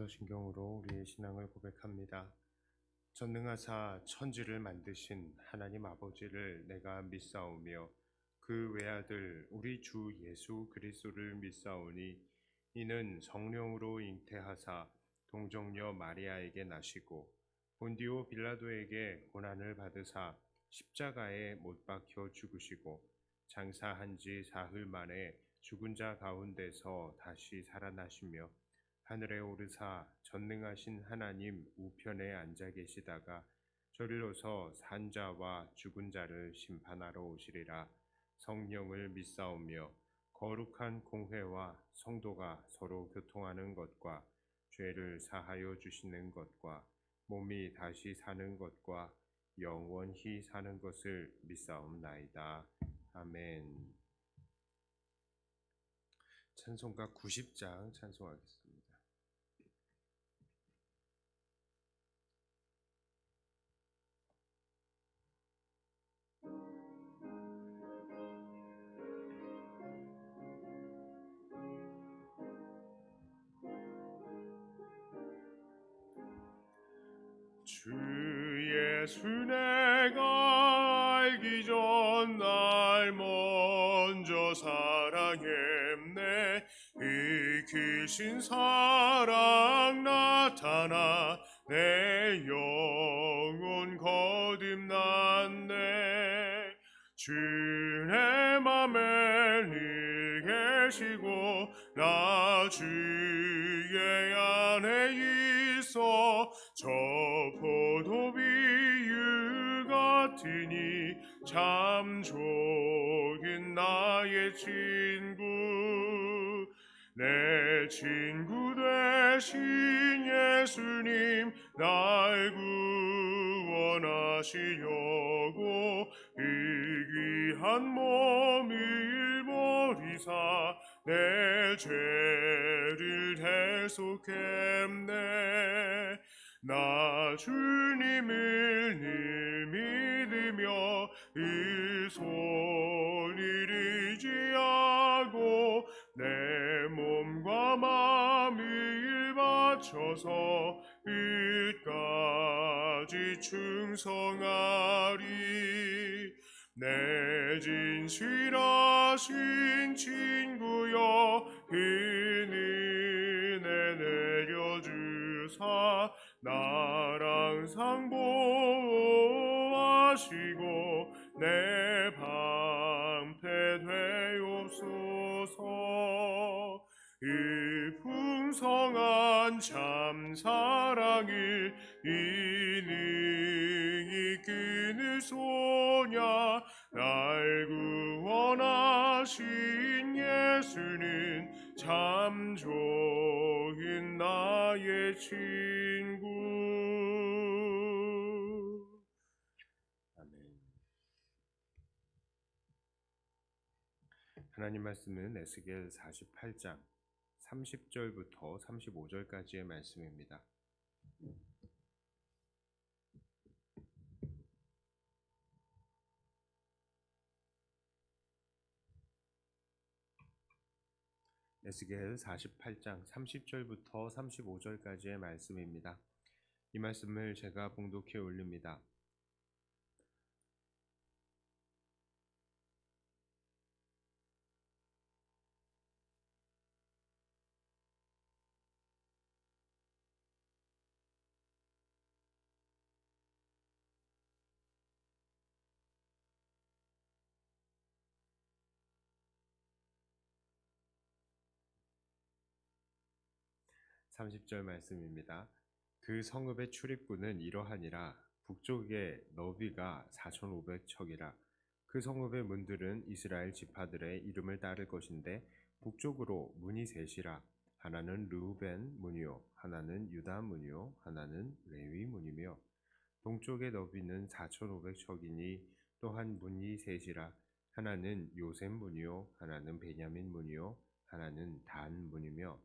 사도신경으로 우리의 신앙을 고백합니다. 전능하사 천지를 만드신 하나님 아버지를 내가 믿사오며 그 외아들 우리 주 예수 그리스도를 믿사오니 이는 성령으로 잉태하사 동정녀 마리아에게 나시고 본디오 빌라도에게 고난을 받으사 십자가에 못 박혀 죽으시고 장사한 지 사흘 만에 죽은 자 가운데서 다시 살아나시며 하늘에 오르사 전능하신 하나님 우편에 앉아 계시다가 저리로서 산자와 죽은 자를 심판하러 오시리라. 성령을 믿사오며 거룩한 공회와 성도가 서로 교통하는 것과 죄를 사하여 주시는 것과 몸이 다시 사는 것과 영원히 사는 것을 믿사옵나이다. 아멘. 찬송가 90장 찬송하겠습니다. 주 예수 내가 알기 전 날 먼저 사랑했네. 익히신 사랑 나타나 내 영혼 거듭났네. 주 내 맘에 늘 계시고 나 주의 안에 있어 저 포도비유 같으니 참 좋은 나의 친구. 내 친구 되신 예수님 날 구원하시려고 이 귀한 몸 일버리사 내 죄를 대속했네. 나 주님을 늘 믿으며 이 손을 의지하고 내 몸과 마음을 바쳐서 끝까지 충성하리. 내 진실하신 친구여 그 은혜 내려주사 나랑 상보하시고 내 방패 되옵소서. 이 풍성한 참 사랑을 이능히 끊을 소냐. 날 구원하신 예수는 참 좋은 나의 친구. 아멘. 하나님 말씀은 에스겔 48장 30절부터 35절까지의 말씀입니다. 에스겔 48장 30절부터 35절까지의 말씀입니다. 이 말씀을 제가 봉독해 올립니다. (30절) 말씀입니다. 그 성읍의 출입구는 이러하니라. 북쪽의 너비가 4,500척이라. 그 성읍의 문들은 이스라엘 지파들의 이름을 따를 것인데 북쪽으로 문이 셋이라. 하나는 르우벤 문이요 하나는 유다 문이요 하나는 레위 문이며 동쪽의 너비는 4,500척이니 또한 문이 셋이라. 하나는 요셉 문이요 하나는 베냐민 문이요 하나는 단 문이며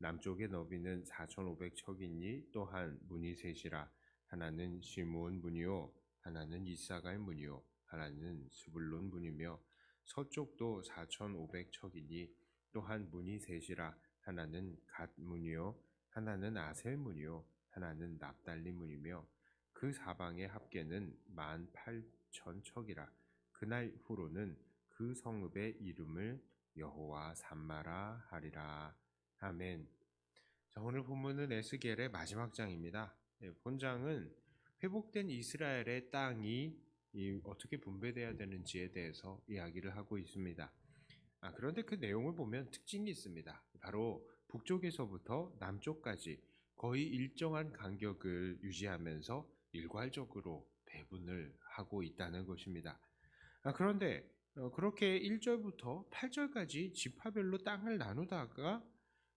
남쪽의 너비는 4,500척이니 또한 문이 셋이라. 하나는 시므온 문이요 하나는 이사갈 문이요 하나는 스불론 문이며 서쪽도 4,500척이니 또한 문이 셋이라. 하나는 갓 문이요 하나는 아셀 문이요 하나는 납달리 문이며 그 사방의 합계는 18,000척이라. 그날 후로는 그 성읍의 이름을 여호와 삼마라 하리라. 아멘. 자, 오늘 본문은 에스겔의 마지막 장입니다. 본장은 회복된 이스라엘의 땅이 어떻게 분배돼야 되는지에 대해서 이야기를 하고 있습니다. 그런데 그 내용을 보면 특징이 있습니다. 바로 북쪽에서부터 남쪽까지 거의 일정한 간격을 유지하면서 일괄적으로 배분을 하고 있다는 것입니다. 그런데 그렇게 1절부터 8절까지 지파별로 땅을 나누다가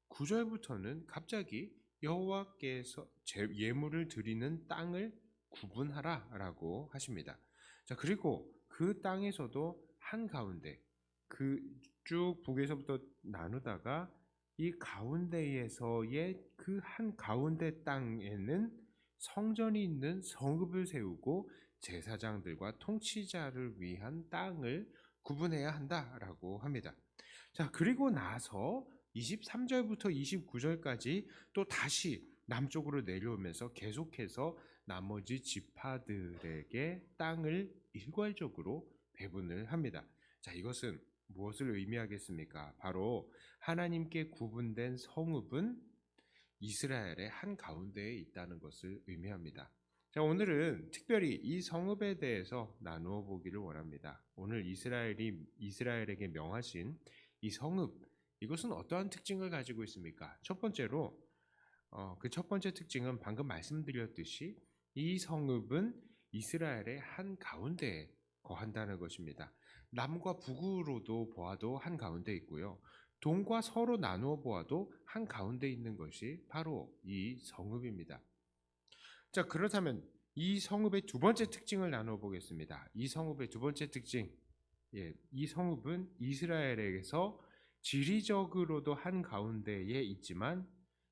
9절부터는 갑자기 여호와께서 예물을 드리는 땅을 구분하라라고 하십니다. 자, 그리고 그 땅에서도 한가운데 그 쭉 북에서부터 나누다가 이 가운데에서의 그 한가운데 땅에는 성전이 있는 성읍을 세우고 제사장들과 통치자를 위한 땅을 구분해야 한다라고 합니다. 자, 그리고 나서 23절부터 29절까지 또 다시 남쪽으로 내려오면서 계속해서 나머지 지파들에게 땅을 일괄적으로 배분을 합니다. 자, 이것은 무엇을 의미하겠습니까? 바로 하나님께 구분된 성읍은 이스라엘의 한가운데에 있다는 것을 의미합니다. 자, 오늘은 특별히 이 성읍에 대해서 나누어 보기를 원합니다. 오늘 이스라엘에게 명하신 이 성읍, 이것은 어떠한 특징을 가지고 있습니까? 첫 번째로 그 첫 번째 특징은 방금 말씀드렸듯이 이 성읍은 이스라엘의 한가운데에 거한다는 것입니다. 남과 북으로도 보아도 한가운데 있고요. 동과 서로 나누어 보아도 한가운데 있는 것이 바로 이 성읍입니다. 자, 그렇다면 이 성읍의 두 번째 특징을 나누어 보겠습니다. 이 성읍의 두 번째 특징, 이 성읍은 이스라엘에게서 지리적으로도 한가운데에 있지만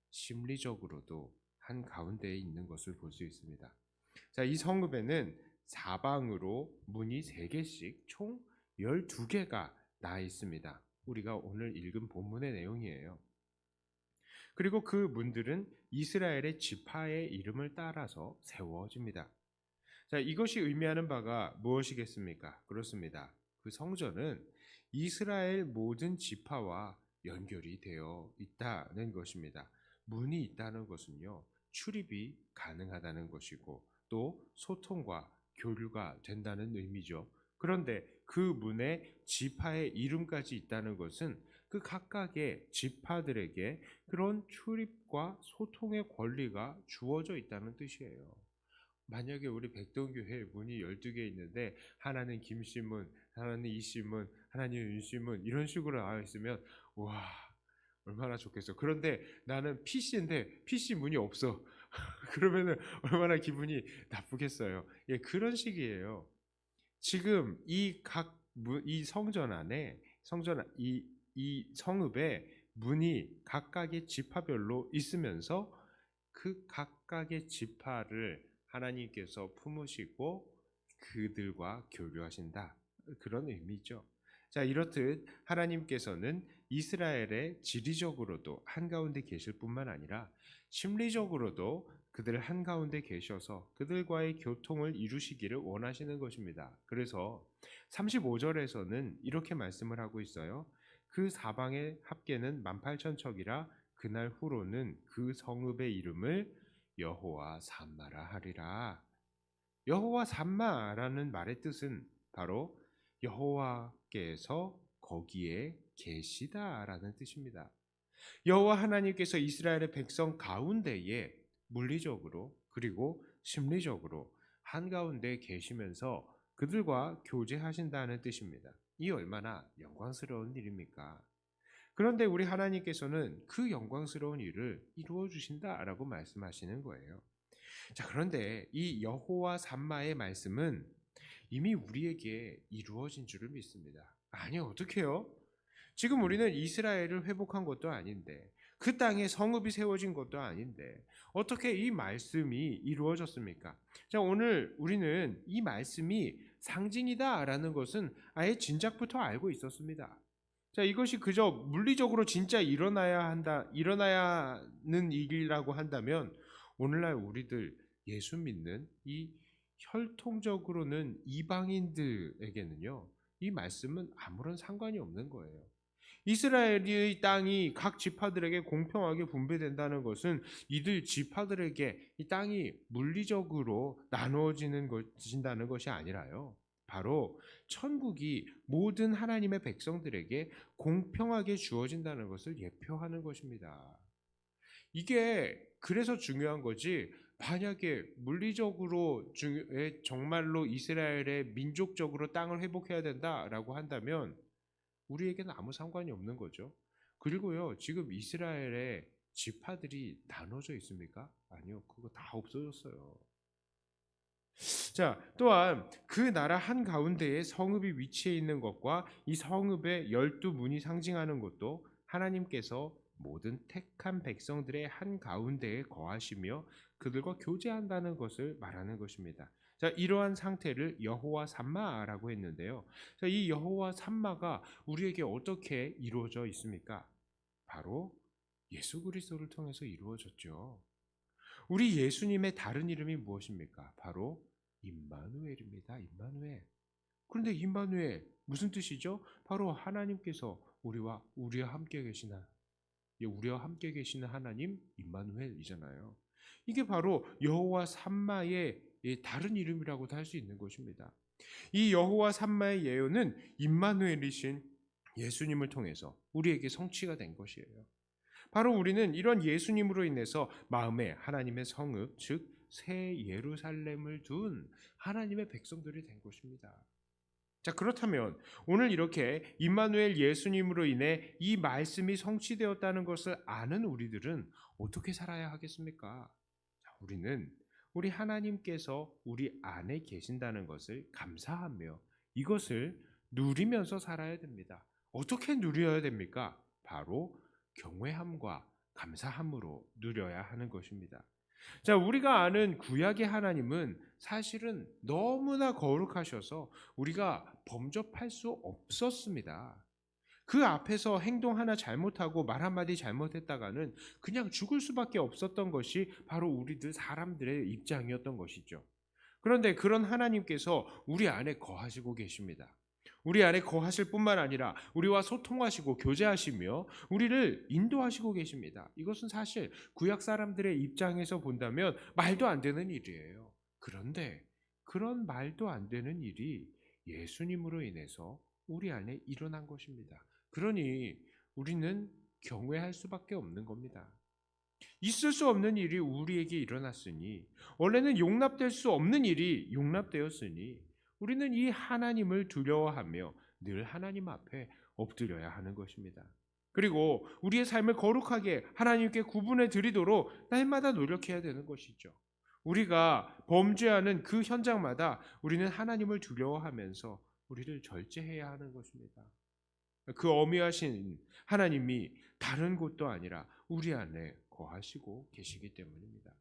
심리적으로도 한가운데에 있는 것을 볼 수 있습니다. 자, 이 성읍에는 사방으로 문이 3개씩 총 12개가 나 있습니다. 우리가 오늘 읽은 본문의 내용이에요. 그리고 그 문들은 이스라엘의 지파의 이름을 따라서 세워집니다. 자, 이것이 의미하는 바가 무엇이겠습니까? 그렇습니다. 그 성전은 이스라엘 모든 지파와 연결이 되어 있다는 것입니다. 문이 있다는 것은요, 출입이 가능하다는 것이고 또 소통과 교류가 된다는 의미죠. 그런데 그 문에 지파의 이름까지 있다는 것은 그 각각의 지파들에게 그런 출입과 소통의 권리가 주어져 있다는 뜻이에요. 만약에 우리 백동교회 문이 12개 있는데 하나는 김씨문, 하나는 이씨문, 하나는 윤씨문 이런 식으로 나와 있으면 와, 얼마나 좋겠어. 그런데 나는 PC인데 PC 문이 없어. 그러면은 얼마나 기분이 나쁘겠어요. 예, 그런 식이에요. 지금 이 성전 안에 이 성읍에 문이 각각의 지파별로 있으면서 그 각각의 지파를 하나님께서 품으시고 그들과 교류하신다. 그런 의미죠. 자, 이렇듯 하나님께서는 이스라엘의 지리적으로도 한가운데 계실 뿐만 아니라 심리적으로도 그들 한가운데 계셔서 그들과의 교통을 이루시기를 원하시는 것입니다. 그래서 35절에서는 이렇게 말씀을 하고 있어요. 그 사방의 합계는 18,000척이라. 그날 후로는 그 성읍의 이름을 여호와 삼마라 하리라. 여호와 삼마라는 말의 뜻은 바로 여호와께서 거기에 계시다라는 뜻입니다. 여호와 하나님께서 이스라엘의 백성 가운데에 물리적으로 그리고 심리적으로 한가운데 계시면서 그들과 교제하신다는 뜻입니다. 이 얼마나 영광스러운 일입니까? 그런데 우리 하나님께서는 그 영광스러운 일을 이루어 주신다라고 말씀하시는 거예요. 자, 그런데 이 여호와 삼마의 말씀은 이미 우리에게 이루어진 줄을 믿습니다. 아니, 어떡해요? 지금 우리는 이스라엘을 회복한 것도 아닌데 그 땅에 성읍이 세워진 것도 아닌데 어떻게 이 말씀이 이루어졌습니까? 자, 오늘 우리는 이 말씀이 상징이다라는 것은 아예 진작부터 알고 있었습니다. 자, 이것이 그저 물리적으로 진짜 일어나야 하는 일이라고 한다면 오늘날 우리들 예수 믿는 이 혈통적으로는 이방인들에게는요, 이 말씀은 아무런 상관이 없는 거예요. 이스라엘의 땅이 각 지파들에게 공평하게 분배된다는 것은 이들 지파들에게 이 땅이 물리적으로 나누어진다는 것이 아니라요. 바로 천국이 모든 하나님의 백성들에게 공평하게 주어진다는 것을 예표하는 것입니다. 이게 그래서 중요한 거지. 만약에 물리적으로 정말로 이스라엘의 민족적으로 땅을 회복해야 된다라고 한다면 우리에게는 아무 상관이 없는 거죠. 그리고요, 지금 이스라엘의 지파들이 나눠져 있습니까? 아니요, 그거 다 없어졌어요. 자, 또한 그 나라 한가운데에 성읍이 위치해 있는 것과 이 성읍의 12문이 상징하는 것도 하나님께서 모든 택한 백성들의 한가운데에 거하시며 그들과 교제한다는 것을 말하는 것입니다. 자, 이러한 상태를 여호와 삼마라고 했는데요. 자, 이 여호와 삼마가 우리에게 어떻게 이루어져 있습니까? 바로 예수 그리스도를 통해서 이루어졌죠. 우리 예수님의 다른 이름이 무엇입니까? 바로 임마누엘입니다. 임마누엘. 그런데 임마누엘 무슨 뜻이죠? 바로 하나님께서 우리와 함께 계시는 하나님 임마누엘이잖아요. 이게 바로 여호와 삼마의 다른 이름이라고도 할 수 있는 것입니다. 이 여호와 삼마의 예언은 임마누엘이신 예수님을 통해서 우리에게 성취가 된 것이에요. 바로 우리는 이런 예수님으로 인해서 마음에 하나님의 성읍, 즉 새 예루살렘을 둔 하나님의 백성들이 된 것입니다. 자, 그렇다면 오늘 이렇게 임마누엘 예수님으로 인해 이 말씀이 성취되었다는 것을 아는 우리들은 어떻게 살아야 하겠습니까? 자, 우리는 우리 하나님께서 우리 안에 계신다는 것을 감사하며 이것을 누리면서 살아야 됩니다. 어떻게 누려야 됩니까? 바로 경외함과 감사함으로 누려야 하는 것입니다. 자, 우리가 아는 구약의 하나님은 사실은 너무나 거룩하셔서 우리가 범접할 수 없었습니다. 그 앞에서 행동 하나 잘못하고 말 한마디 잘못했다가는 그냥 죽을 수밖에 없었던 것이 바로 우리들 사람들의 입장이었던 것이죠. 그런데 그런 하나님께서 우리 안에 거하시고 계십니다. 우리 안에 거하실 뿐만 아니라 우리와 소통하시고 교제하시며 우리를 인도하시고 계십니다. 이것은 사실 구약 사람들의 입장에서 본다면 말도 안 되는 일이에요. 그런데 그런 말도 안 되는 일이 예수님으로 인해서 우리 안에 일어난 것입니다. 그러니 우리는 경외할 수밖에 없는 겁니다. 있을 수 없는 일이 우리에게 일어났으니, 원래는 용납될 수 없는 일이 용납되었으니 우리는 이 하나님을 두려워하며 늘 하나님 앞에 엎드려야 하는 것입니다. 그리고 우리의 삶을 거룩하게 하나님께 구분해 드리도록 날마다 노력해야 되는 것이죠. 우리가 범죄하는 그 현장마다 우리는 하나님을 두려워하면서 우리를 절제해야 하는 것입니다. 그 어미하신 하나님이 다른 곳도 아니라 우리 안에 거하시고 계시기 때문입니다.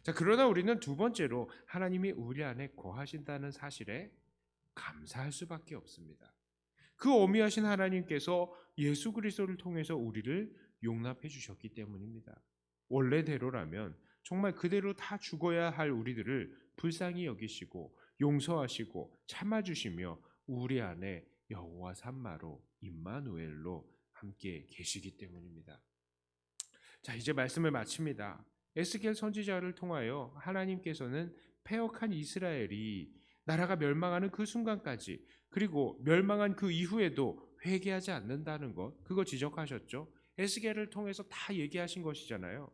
자, 그러나 우리는 두 번째로 하나님이 우리 안에 거하신다는 사실에 감사할 수밖에 없습니다. 그 어미하신 하나님께서 예수 그리스도를 통해서 우리를 용납해 주셨기 때문입니다. 원래대로라면 정말 그대로 다 죽어야 할 우리들을 불쌍히 여기시고 용서하시고 참아주시며 우리 안에 여호와 삼마로 임마누엘로 함께 계시기 때문입니다. 자, 이제 말씀을 마칩니다. 에스겔 선지자를 통하여 하나님께서는 패역한 이스라엘이 나라가 멸망하는 그 순간까지 그리고 멸망한 그 이후에도 회개하지 않는다는 것, 그거 지적하셨죠. 에스겔을 통해서 다 얘기하신 것이잖아요.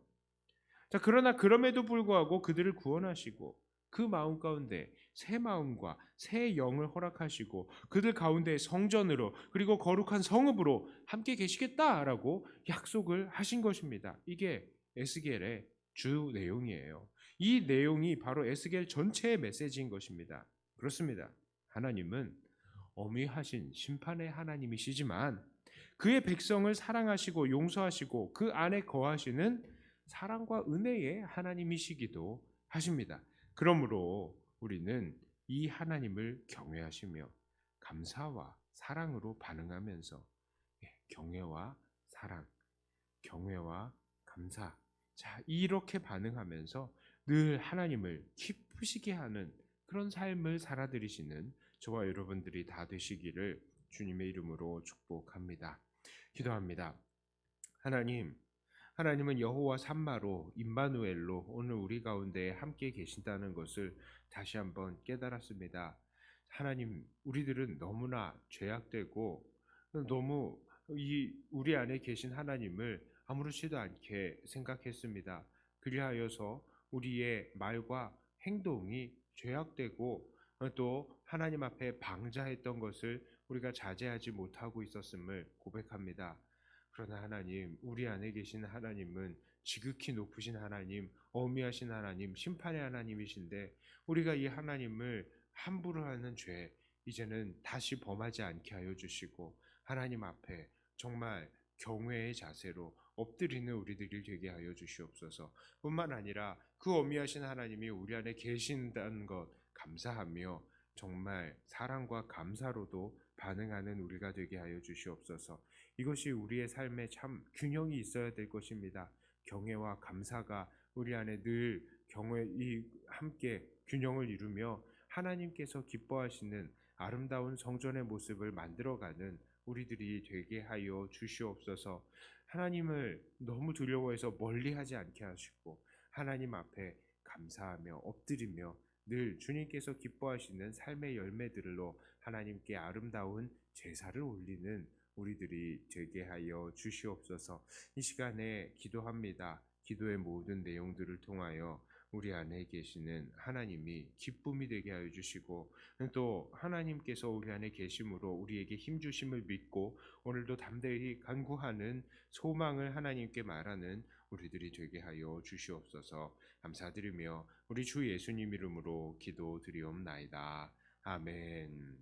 자, 그러나 그럼에도 불구하고 그들을 구원하시고 그 마음 가운데 새 마음과 새 영을 허락하시고 그들 가운데 성전으로 그리고 거룩한 성읍으로 함께 계시겠다라고 약속을 하신 것입니다. 이게 에스겔의 주 내용이에요. 이 내용이 바로 에스겔 전체의 메시지인 것입니다. 그렇습니다. 하나님은 어미하신 심판의 하나님이시지만 그의 백성을 사랑하시고 용서하시고 그 안에 거하시는 사랑과 은혜의 하나님이시기도 하십니다. 그러므로 우리는 이 하나님을 경외하시며 감사와 사랑으로 반응하면서 경외와 사랑, 경외와 감사, 자 이렇게 반응하면서 늘 하나님을 기쁘시게 하는 그런 삶을 살아들이시는 저와 여러분들이 다 되시기를 주님의 이름으로 축복합니다. 기도합니다. 하나님은 여호와 삼마로 임마누엘로 오늘 우리 가운데 함께 계신다는 것을 다시 한번 깨달았습니다. 하나님, 우리들은 너무나 죄악되고 너무 우리 안에 계신 하나님을 아무렇지도 않게 생각했습니다. 그리하여서 우리의 말과 행동이 죄악되고 또 하나님 앞에 방자했던 것을 우리가 자제하지 못하고 있었음을 고백합니다. 그러나 하나님, 우리 안에 계신 하나님은 지극히 높으신 하나님, 어미하신 하나님, 심판의 하나님이신데 우리가 이 하나님을 함부로 하는 죄 이제는 다시 범하지 않게 하여 주시고 하나님 앞에 정말 경외의 자세로 엎드리는 우리들이 되게 하여 주시옵소서. 뿐만 아니라 그 어미하신 하나님이 우리 안에 계신다는 것 감사하며 정말 사랑과 감사로도 반응하는 우리가 되게 하여 주시옵소서. 이것이 우리의 삶에 참 균형이 있어야 될 것입니다. 경외와 감사가 우리 안에 늘 함께 균형을 이루며 하나님께서 기뻐하시는 아름다운 성전의 모습을 만들어가는 우리들이 되게 하여 주시옵소서. 하나님을 너무 두려워해서 멀리하지 않게 하시고 하나님 앞에 감사하며 엎드리며 늘 주님께서 기뻐하시는 삶의 열매들로 하나님께 아름다운 제사를 올리는 우리들이 되게 하여 주시옵소서. 이 시간에 기도합니다. 기도의 모든 내용들을 통하여 우리 안에 계시는 하나님이 기쁨이 되게 하여 주시고 또 하나님께서 우리 안에 계심으로 우리에게 힘주심을 믿고 오늘도 담대히 간구하는 소망을 하나님께 말하는 우리들이 되게 하여 주시옵소서. 감사드리며 우리 주 예수님 이름으로 기도드리옵나이다. 아멘.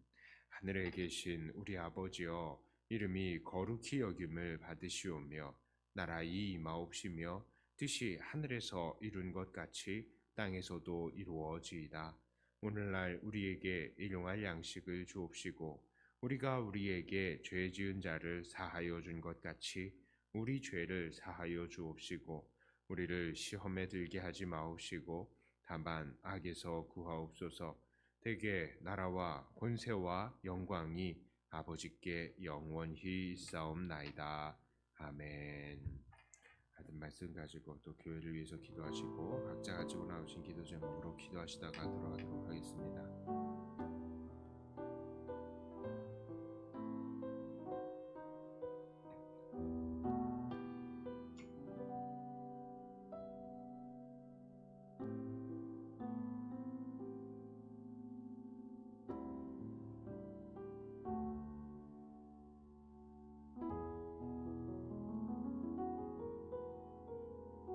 하늘에 계신 우리 아버지여, 이름이 거룩히 여김을 받으시오며 나라의 임하옵시며 뜻이 하늘에서 이룬 것 같이 땅에서도 이루어지이다. 오늘날 우리에게 일용할 양식을 주옵시고 우리가 우리에게 죄 지은 자를 사하여 준 것 같이 우리 죄를 사하여 주옵시고 우리를 시험에 들게 하지 마옵시고 다만 악에서 구하옵소서. 대개 나라와 권세와 영광이 아버지께 영원히 있사옵나이다. 아멘. 받은 말씀 가지고 또 교회를 위해서 기도하시고 각자 가지고 나오신 기도 제목으로 기도하시다가 돌아가도록 하겠습니다.